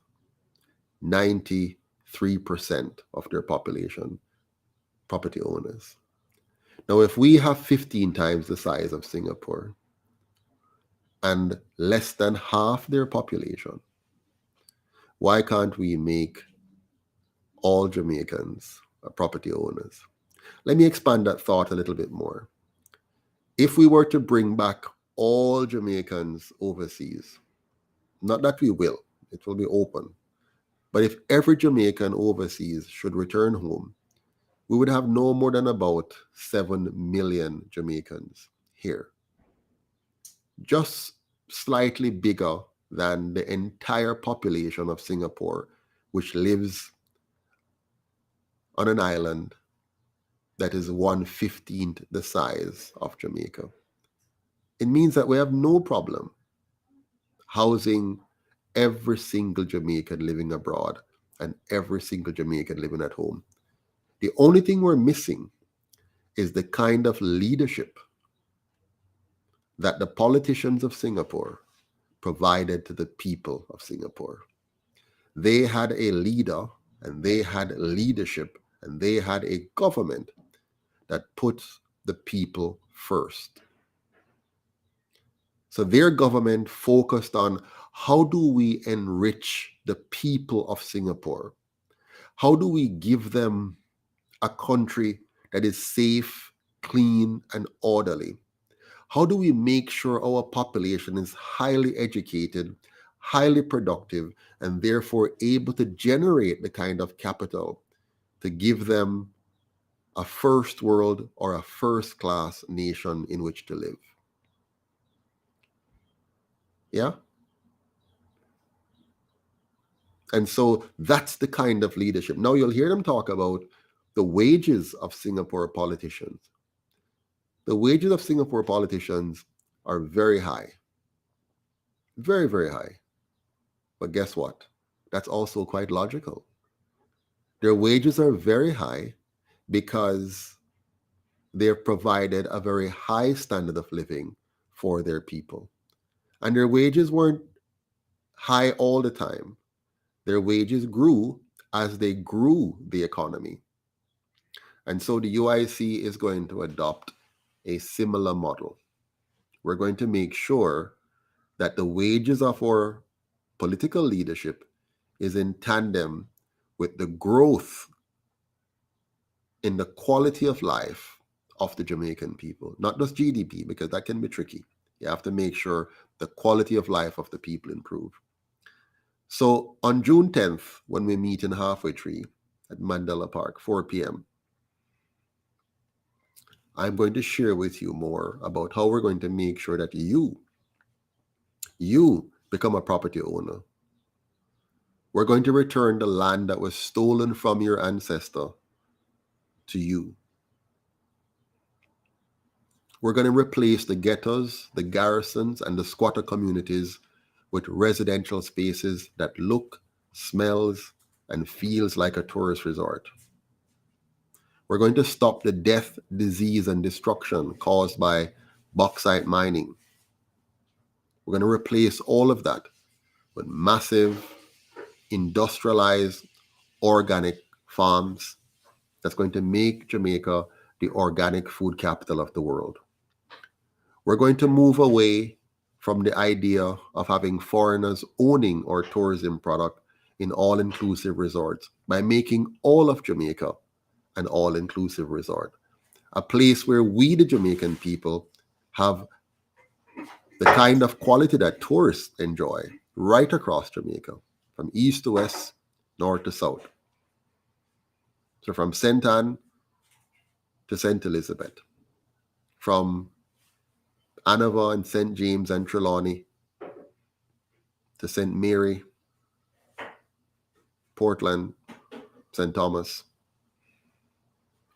93% of their population property owners. Now, if we have 15 times the size of Singapore and less than half their population, why can't we make all Jamaicans property owners? Let me expand that thought a little bit more. If we were to bring back all Jamaicans overseas, not that we will, it will be open, but if every Jamaican overseas should return home, we would have no more than about 7 million Jamaicans here. Just slightly bigger than the entire population of Singapore, which lives on an island that is 1/15 the size of Jamaica. It means that we have no problem housing every single Jamaican living abroad and every single Jamaican living at home. The only thing we're missing is the kind of leadership that the politicians of Singapore provided to the people of Singapore. They had a leader and they had leadership and they had a government that puts the people first. So their government focused on how do we enrich the people of Singapore? How do we give them a country that is safe, clean, and orderly? How do we make sure our population is highly educated, highly productive, and therefore able to generate the kind of capital to give them a first world or a first class nation in which to live. Yeah? And so that's the kind of leadership. Now you'll hear them talk about the wages of Singapore politicians. The wages of Singapore politicians are very high. Very, very high. But guess what? That's also quite logical. Their wages are very high because they've provided a very high standard of living for their people. And their wages weren't high all the time. Their wages grew as they grew the economy. And so the UIC is going to adopt a similar model. We're going to make sure that the wages of our political leadership is in tandem with the growth in the quality of life of the Jamaican people, not just GDP, because that can be tricky. You have to make sure the quality of life of the people improve. So on June 10th, when we meet in Halfway Tree at Mandela Park, 4 p.m., I'm going to share with you more about how we're going to make sure that you become a property owner. We're going to return the land that was stolen from your ancestor to you. We're going to replace the ghettos, the garrisons, and the squatter communities with residential spaces that look, smells, and feels like a tourist resort. We're going to stop the death, disease, and destruction caused by bauxite mining. We're going to replace all of that with massive, industrialized, organic farms that's going to make Jamaica the organic food capital of the world. We're going to move away from the idea of having foreigners owning our tourism product in all-inclusive resorts by making all of Jamaica an all-inclusive resort, a place where we, the Jamaican people, have the kind of quality that tourists enjoy right across Jamaica, from east to west, north to south. So from St. Anne to St. Elizabeth, from Anava and St. James and Trelawney to St. Mary, Portland, St. Thomas,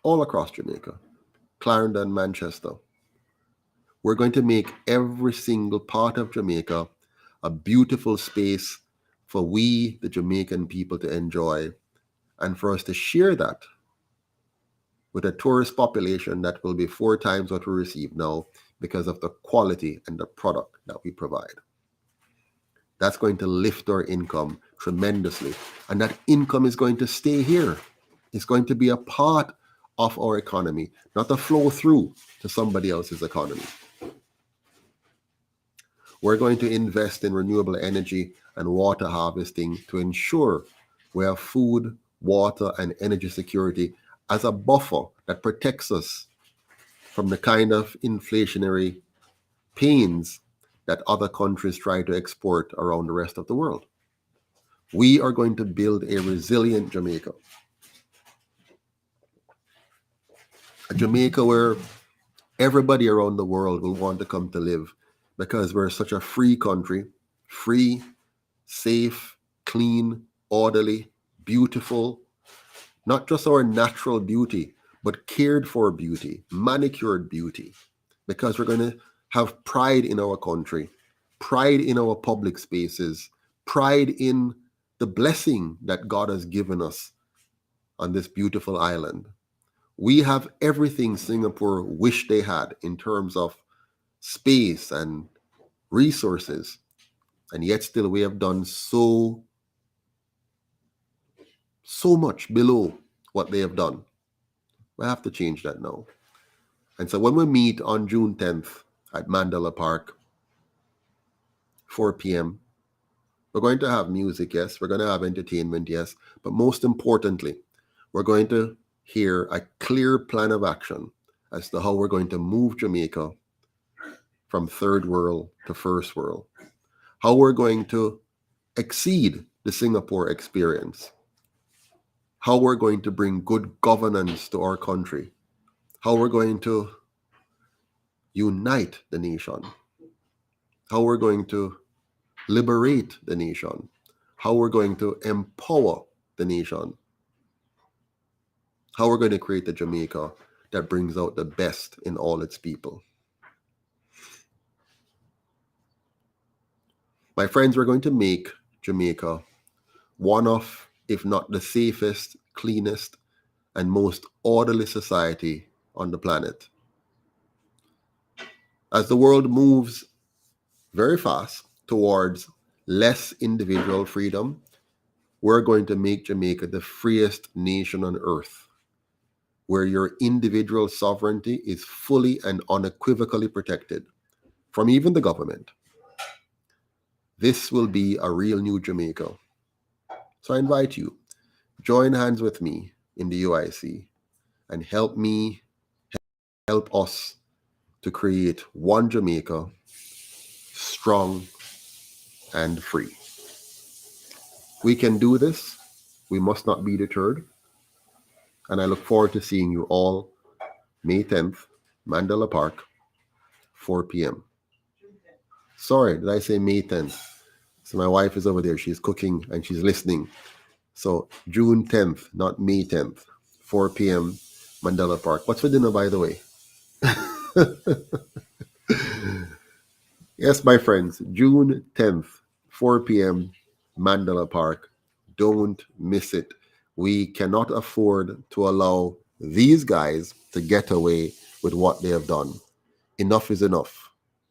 all across Jamaica, Clarendon, Manchester. We're going to make every single part of Jamaica a beautiful space for we, the Jamaican people, to enjoy, and for us to share that with a tourist population that will be 4 times what we receive now because of the quality and the product that we provide. That's going to lift our income tremendously. And that income is going to stay here. It's going to be a part of our economy, not a flow through to somebody else's economy. We're going to invest in renewable energy and water harvesting to ensure we have food, water, and energy security as a buffer that protects us from the kind of inflationary pains that other countries try to export around the rest of the world. We are going to build a resilient Jamaica. A Jamaica where everybody around the world will want to come to live because we're such a free country, free, safe, clean, orderly, beautiful, not just our natural beauty, but cared for beauty, manicured beauty, because we're going to have pride in our country, pride in our public spaces, pride in the blessing that God has given us on this beautiful island. We have everything Singapore wished they had in terms of space and resources, and yet still we have done so much below what they have done. We have to change that now. And so when we meet on June 10th at Mandela Park, 4 p.m., we're going to have music, yes. We're going to have entertainment, yes. But most importantly, we're going to hear a clear plan of action as to how we're going to move Jamaica from third world to first world. How we're going to exceed the Singapore experience. How we're going to bring good governance to our country how we're going to unite the nation, how we're going to liberate the nation, how we're going to empower the nation, how we're going to create a Jamaica that brings out the best in all its people. My friends, we're going to make Jamaica one of, if not the safest, cleanest, and most orderly society on the planet. As the world moves very fast towards less individual freedom, we're going to make Jamaica the freest nation on earth, where your individual sovereignty is fully and unequivocally protected from even the government. This will be a real new Jamaica. So I invite you, join hands with me in the UIC and help us to create one Jamaica, strong and free. We can do this. We must not be deterred. And I look forward to seeing you all May 10th, Mandela Park, 4 p.m. Sorry, did I say May 10th? So my wife is over there. She's cooking and she's listening. So June 10th, not May 10th, 4 p.m., Mandela Park. What's for dinner, by the way? Yes, my friends, June 10th, 4 p.m., Mandela Park. Don't miss it. We cannot afford to allow these guys to get away with what they have done. Enough is enough.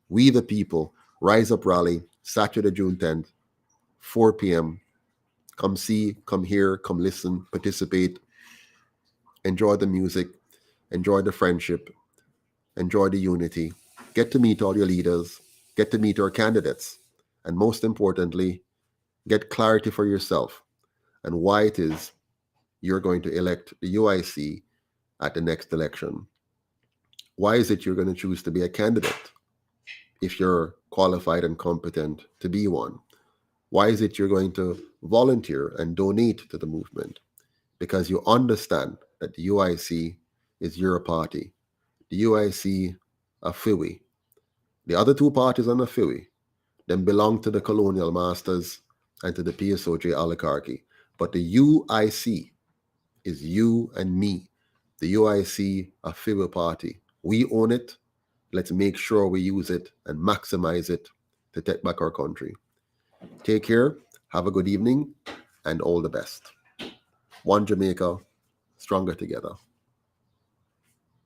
We the people, Rise Up Rally, Saturday, June 10th, 4 p.m. Come see, come hear, come listen, participate. Enjoy the music, enjoy the friendship, enjoy the unity. Get to meet all your leaders, get to meet our candidates, and most importantly, get clarity for yourself and why it is you're going to elect the UIC at the next election. Why is it you're going to choose to be a candidate if you're qualified and competent to be one? Why is it you're going to volunteer and donate to the movement? Because you understand that the UIC is your party. The UIC are FIWI. The other two parties on the FIWI, them belong to the colonial masters and to the PSOJ oligarchy. But the UIC is you and me. The UIC a FIWI party. We own it. Let's make sure we use it and maximize it to take back our country. Take care, have a good evening, and all the best. One Jamaica, stronger together.